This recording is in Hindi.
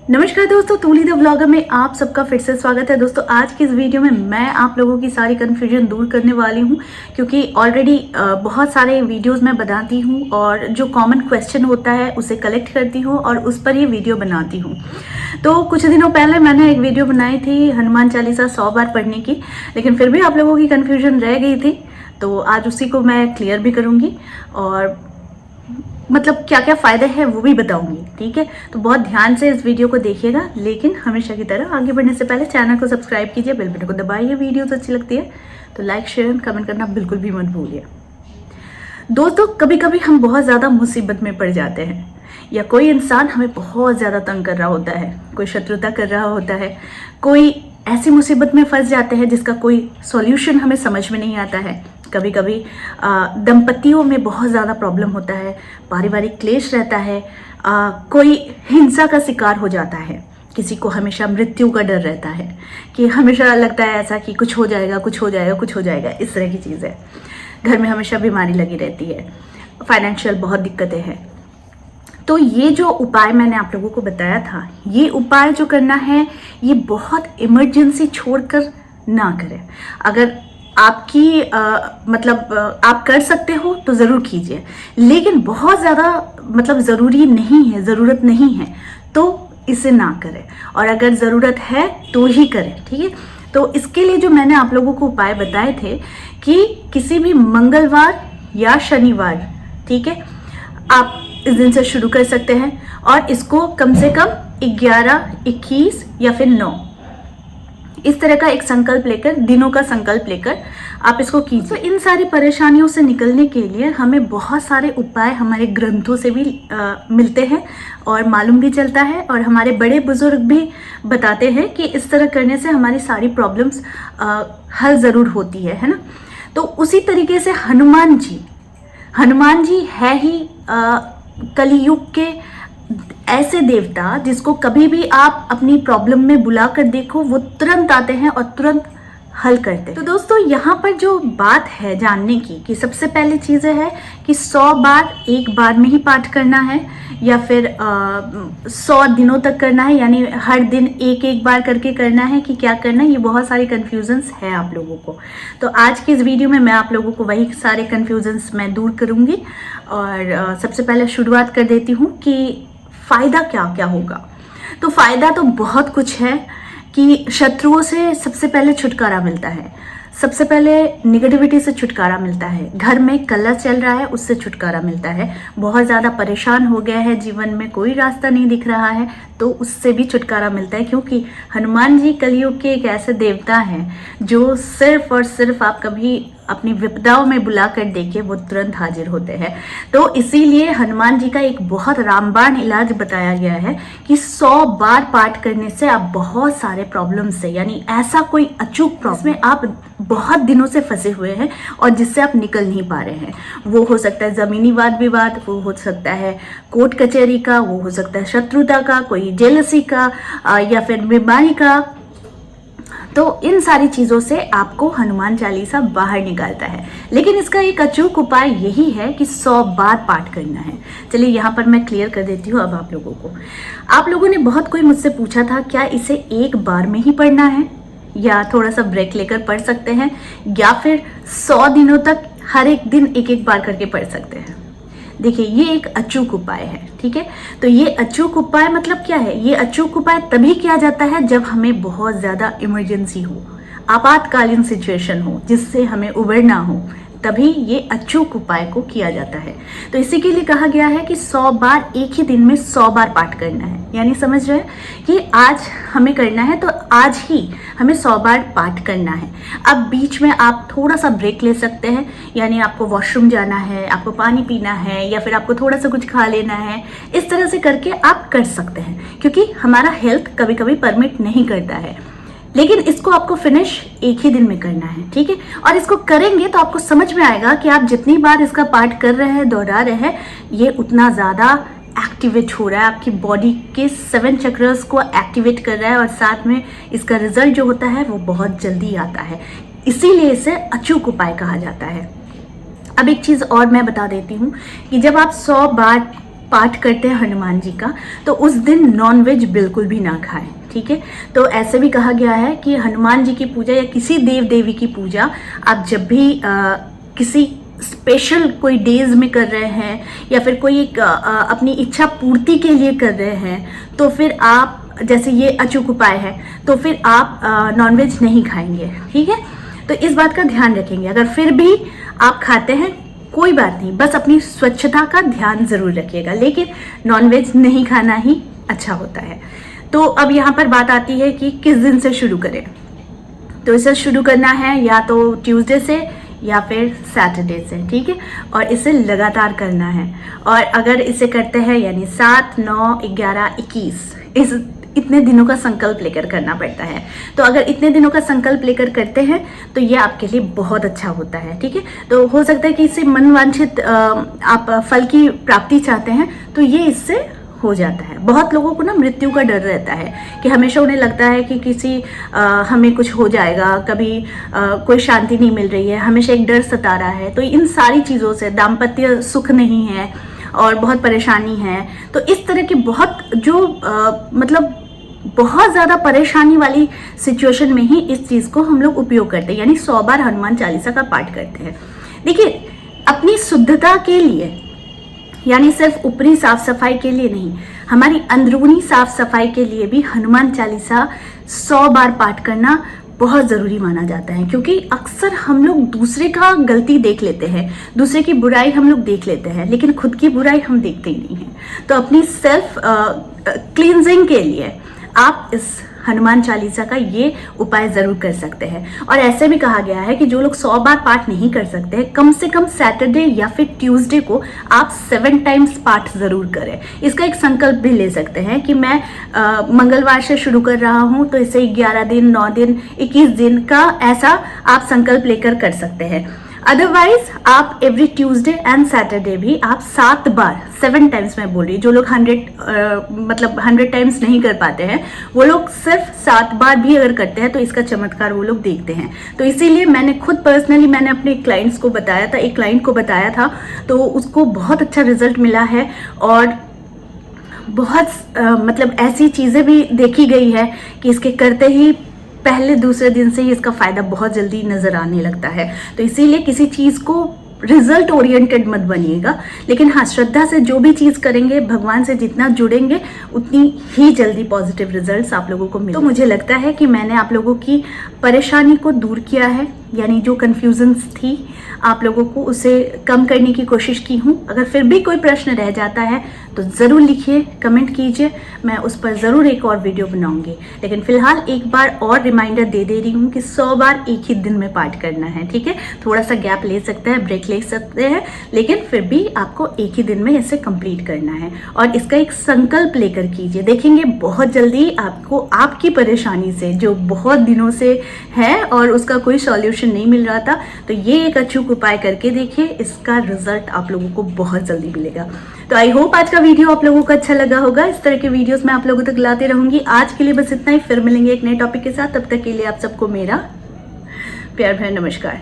नमस्कार दोस्तों, तूली द व्लॉगर में आप सबका फिर से स्वागत है। दोस्तों आज की इस वीडियो में मैं आप लोगों की सारी कन्फ्यूजन दूर करने वाली हूं, क्योंकि ऑलरेडी बहुत सारे वीडियोस मैं बनाती हूं और जो कॉमन क्वेश्चन होता है उसे कलेक्ट करती हूं और उस पर ये वीडियो बनाती हूं। तो कुछ दिनों पहले मैंने एक वीडियो बनाई थी हनुमान चालीसा 100 बार पढ़ने की, लेकिन फिर भी आप लोगों की कन्फ्यूजन रह गई थी, तो आज उसी को मैं क्लियर भी करूँगी और मतलब क्या क्या फ़ायदे हैं वो भी बताऊंगी। ठीक है, तो बहुत ध्यान से इस वीडियो को देखिएगा, लेकिन हमेशा की तरह आगे बढ़ने से पहले चैनल को सब्सक्राइब कीजिए, बेल बटन को दबाइए। वीडियोस अच्छी लगती है तो लाइक शेयर कमेंट करना बिल्कुल भी मत भूलिए। दोस्तों कभी कभी हम बहुत ज़्यादा मुसीबत में पड़ जाते हैं, या कोई इंसान हमें बहुत ज़्यादा तंग कर रहा होता है, कोई शत्रुता कर रहा होता है, कोई ऐसी मुसीबत में फंस जाते हैं जिसका कोई सॉल्यूशन हमें समझ में नहीं आता है। कभी कभी दंपतियों में बहुत ज़्यादा प्रॉब्लम होता है, पारिवारिक क्लेश रहता है, कोई हिंसा का शिकार हो जाता है, किसी को हमेशा मृत्यु का डर रहता है कि हमेशा लगता है ऐसा कि कुछ हो जाएगा कुछ हो जाएगा कुछ हो जाएगा, इस तरह की चीज़ है। घर में हमेशा बीमारी लगी रहती है, फाइनेंशियल बहुत दिक्कतें हैं। तो ये जो उपाय मैंने आप लोगों को बताया था, ये उपाय जो करना है ये बहुत इमरजेंसी छोड़कर ना करें। अगर आपकी आप कर सकते हो तो ज़रूर कीजिए, लेकिन बहुत ज़्यादा ज़रूरी नहीं है, ज़रूरत नहीं है तो इसे ना करें, और अगर ज़रूरत है तो ही करें। ठीक है, तो इसके लिए जो मैंने आप लोगों को उपाय बताए थे कि किसी भी मंगलवार या शनिवार, ठीक है, आप इस दिन से शुरू कर सकते हैं और इसको कम से कम 11, 21 या फिर 9 इस तरह का एक संकल्प लेकर, दिनों का संकल्प लेकर आप इसको कीजिए। तो इन सारी परेशानियों से निकलने के लिए हमें बहुत सारे उपाय हमारे ग्रंथों से भी मिलते हैं और मालूम भी चलता है, और हमारे बड़े बुजुर्ग भी बताते हैं कि इस तरह करने से हमारी सारी प्रॉब्लम्स हल ज़रूर होती है ना। तो उसी तरीके से हनुमान जी है ही कलयुग के ऐसे देवता जिसको कभी भी आप अपनी प्रॉब्लम में बुला कर देखो वो तुरंत आते हैं और तुरंत हल करते हैं। तो दोस्तों यहाँ पर जो बात है जानने की कि सबसे पहली चीज़ है कि 100 बार एक बार में ही पाठ करना है या फिर 100 दिनों तक करना है, यानी हर दिन एक बार करके करना है कि क्या करना है। ये बहुत सारी कन्फ्यूजन्स है आप लोगों को, तो आज की इस वीडियो में मैं आप लोगों को वही सारे कन्फ्यूजन्स मैं दूर करूँगी। और सबसे पहले शुरुआत कर देती हूँ कि फ़ायदा क्या क्या होगा। तो फ़ायदा तो बहुत कुछ है कि शत्रुओं से सबसे पहले छुटकारा मिलता है, सबसे पहले निगेटिविटी से छुटकारा मिलता है, घर में कलह चल रहा है उससे छुटकारा मिलता है, बहुत ज़्यादा परेशान हो गया है, जीवन में कोई रास्ता नहीं दिख रहा है तो उससे भी छुटकारा मिलता है, क्योंकि हनुमान जी कलयुग के एक ऐसे देवता हैं जो सिर्फ और सिर्फ आप कभी अपनी विपदाओं में बुला कर देखिए वो तुरंत हाजिर होते हैं। तो इसीलिए हनुमान जी का एक बहुत रामबाण इलाज बताया गया है कि 100 बार पाठ करने से आप बहुत सारे प्रॉब्लम से, यानी ऐसा कोई अचूक प्रॉब्लम में आप बहुत दिनों से फंसे हुए हैं और जिससे आप निकल नहीं पा रहे हैं, वो हो सकता है ज़मीनी वाद विवाद, वो हो सकता है कोर्ट कचहरी का, वो हो सकता है शत्रुता का, कोई जेलसी का या फिर बीमारी का। तो इन सारी चीज़ों से आपको हनुमान चालीसा बाहर निकालता है, लेकिन इसका एक अचूक उपाय यही है कि 100 बार पाठ करना है। चलिए यहाँ पर मैं क्लियर कर देती हूँ अब आप लोगों को। आप लोगों ने बहुत कोई मुझसे पूछा था क्या इसे एक बार में ही पढ़ना है या थोड़ा सा ब्रेक लेकर पढ़ सकते हैं, या फिर 100 दिनों तक हर एक दिन एक बार करके पढ़ सकते हैं। देखिए ये एक अचूक उपाय है, ठीक है। तो ये अचूक उपाय मतलब क्या है, ये अचूक उपाय तभी किया जाता है जब हमें बहुत ज़्यादा इमरजेंसी हो, आपातकालीन सिचुएशन हो जिससे हमें उबरना हो, तभी ये अचूक उपाय को किया जाता है। तो इसी के लिए कहा गया है कि 100 बार एक ही दिन में 100 बार पाठ करना है, यानी समझ रहे हैं कि आज हमें करना है तो आज ही हमें 100 बार पाठ करना है। अब बीच में आप थोड़ा सा ब्रेक ले सकते हैं, यानी आपको वॉशरूम जाना है, आपको पानी पीना है, या फिर आपको थोड़ा सा कुछ खा लेना है, इस तरह से करके आप कर सकते हैं, क्योंकि हमारा हेल्थ कभी कभी परमिट नहीं करता है। लेकिन इसको आपको फिनिश एक ही दिन में करना है, ठीक है। और इसको करेंगे तो आपको समझ में आएगा कि आप जितनी बार इसका पाठ कर रहे हैं, दोहरा रहे हैं, ये उतना ज़्यादा एक्टिवेट हो रहा है, आपकी बॉडी के 7 चक्रस को एक्टिवेट कर रहा है, और साथ में इसका रिजल्ट जो होता है वो बहुत जल्दी आता है। इसीलिए इसे अचूक उपाय कहा जाता है। अब एक चीज़ और मैं बता देती हूँ कि जब आप 100 बार पाठ करते हैं हनुमान जी का, तो उस दिन नॉनवेज बिल्कुल भी ना खाएं, ठीक है। तो ऐसे भी कहा गया है कि हनुमान जी की पूजा या किसी देव देवी की पूजा आप जब भी किसी स्पेशल कोई डेज में कर रहे हैं या फिर कोई एक अपनी इच्छा पूर्ति के लिए कर रहे हैं, तो फिर आप, जैसे ये अचूक उपाय है, तो फिर आप नॉनवेज नहीं खाएंगे, ठीक है। तो इस बात का ध्यान रखेंगे। अगर फिर भी आप खाते हैं कोई बात नहीं, बस अपनी स्वच्छता का ध्यान जरूर रखिएगा, लेकिन नॉनवेज नहीं खाना ही अच्छा होता है। तो अब यहाँ पर बात आती है कि किस दिन से शुरू करें। तो इसे शुरू करना है या तो ट्यूसडे से या फिर सैटरडे से, ठीक है, और इसे लगातार करना है। और अगर इसे करते हैं यानी 7, 9, 11, 21 इतने दिनों का संकल्प लेकर करना पड़ता है। तो अगर इतने दिनों का संकल्प लेकर करते हैं तो ये आपके लिए बहुत अच्छा होता है, ठीक है। तो हो सकता है कि इससे मनवांछित आप फल की प्राप्ति चाहते हैं तो ये इससे हो जाता है। बहुत लोगों को ना मृत्यु का डर रहता है कि हमेशा उन्हें लगता है कि किसी हमें कुछ हो जाएगा, कभी कोई शांति नहीं मिल रही है, हमेशा एक डर सता रहा है। तो इन सारी चीज़ों से, दाम्पत्य सुख नहीं है और बहुत परेशानी है, तो इस तरह की बहुत जो मतलब बहुत ज़्यादा परेशानी वाली सिचुएशन में ही इस चीज़ को हम लोग उपयोग करते हैं, यानी 100 बार हनुमान चालीसा का पाठ करते हैं। देखिए, अपनी शुद्धता के लिए, यानी सिर्फ ऊपरी साफ सफाई के लिए नहीं, हमारी अंदरूनी साफ सफाई के लिए भी हनुमान चालीसा 100 बार पाठ करना बहुत ज़रूरी माना जाता है। क्योंकि अक्सर हम लोग दूसरे का गलती देख लेते हैं, दूसरे की बुराई हम लोग देख लेते हैं, लेकिन खुद की बुराई हम देखते ही नहीं हैं। तो अपनी सेल्फ क्लींजिंग के लिए आप इस हनुमान चालीसा का ये उपाय जरूर कर सकते हैं। और ऐसे भी कहा गया है कि जो लोग 100 बार पाठ नहीं कर सकते हैं, कम से कम सैटरडे या फिर ट्यूसडे को आप 7 टाइम्स पाठ जरूर करें। इसका एक संकल्प भी ले सकते हैं कि मैं मंगलवार से शुरू कर रहा हूं, तो इसे 11 दिन, 9 दिन, 21 दिन का ऐसा आप संकल्प लेकर कर सकते हैं। अदरवाइज आप एवरी ट्यूसडे एंड सैटरडे भी आप 7 बार, 7 टाइम्स मैं बोल रही हूँ, जो लोग 100 टाइम्स नहीं कर पाते हैं वो लोग सिर्फ 7 बार भी अगर करते हैं तो इसका चमत्कार वो लोग देखते हैं। तो इसीलिए मैंने खुद पर्सनली मैंने अपने क्लाइंट्स को बताया था, एक क्लाइंट को बताया था, तो उसको बहुत अच्छा रिजल्ट मिला है। और बहुत मतलब ऐसी चीज़ें भी देखी गई है कि इसके करते ही पहले दूसरे दिन से ही इसका फायदा बहुत जल्दी नजर आने लगता है। तो इसीलिए किसी चीज को रिजल्ट ओरिएंटेड मत बनिएगा, लेकिन हाँ, श्रद्धा से जो भी चीज करेंगे, भगवान से जितना जुड़ेंगे, उतनी ही जल्दी पॉजिटिव रिजल्ट्स आप लोगों को मिलेंगे। तो मुझे लगता है कि मैंने आप लोगों की परेशानी को दूर किया है, यानी जो कंफ्यूजन्स थी आप लोगों को उसे कम करने की कोशिश की हूँ। अगर फिर भी कोई प्रश्न रह जाता है तो ज़रूर लिखिए, कमेंट कीजिए, मैं उस पर ज़रूर एक और वीडियो बनाऊंगी। लेकिन फिलहाल एक बार और रिमाइंडर दे रही हूँ कि 100 बार एक ही दिन में पाठ करना है, ठीक है। थोड़ा सा गैप ले सकते हैं, ब्रेक ले सकते हैं, लेकिन फिर भी आपको एक ही दिन में इसे कंप्लीट करना है। और इसका एक संकल्प लेकर कीजिए, देखेंगे बहुत जल्दी आपको आपकी परेशानी से, जो बहुत दिनों से है और उसका कोई सॉल्यूशन नहीं मिल रहा था, तो ये एक अचूक उपाय करके देखिए, इसका रिजल्ट आप लोगों को बहुत जल्दी मिलेगा। तो आई होप आज का वीडियो आप लोगों को अच्छा लगा होगा। इस तरह के वीडियोस मैं आप लोगों तक लाते रहूंगी। आज के लिए बस इतना ही, फिर मिलेंगे एक नए टॉपिक के साथ। तब तक के लिए आप सबको मेरा प्यार भरा नमस्कार।